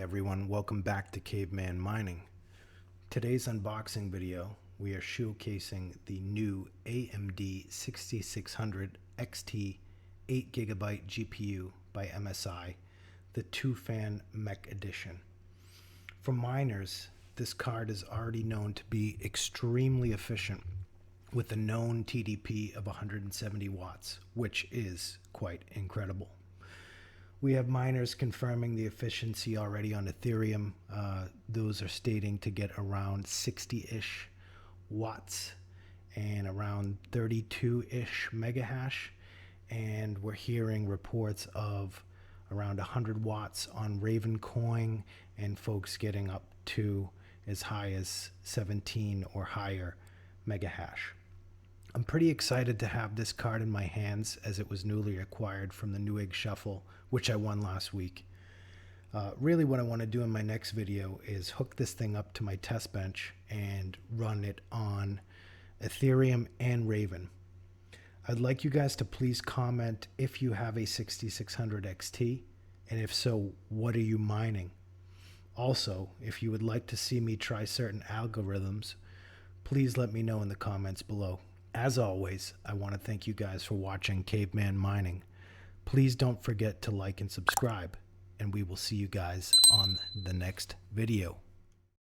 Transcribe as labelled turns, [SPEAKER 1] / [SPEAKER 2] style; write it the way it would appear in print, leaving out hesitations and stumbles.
[SPEAKER 1] everyone, welcome back to Caveman Mining. Today's unboxing video, we are showcasing the new AMD 6600 XT 8GB GPU by MSI, the 2-fan MECH edition. For miners, this card is already known to be extremely efficient with a known TDP of 170 watts, which is quite incredible. We have miners confirming the efficiency already on Ethereum. Those are stating to get around 60-ish watts and around 32-ish megahash. And we're hearing reports of around 100 watts on RAVENCOIN and folks getting up to as high as 17 or higher megahash. I'm pretty excited to have this card in my hands as it was newly acquired from the Newegg Shuffle, which I won last week. Really what I want to do in my next video is hook this thing up to my test bench and run it on Ethereum and Raven. I'd like you guys to please comment if you have a 6600 XT, and if so, what are you mining? Also, if you would like to see me try certain algorithms, please let me know in the comments below. As always, I want to thank you guys for watching Caveman Mining. Please don't forget to like and subscribe, and we will see you guys on the next video.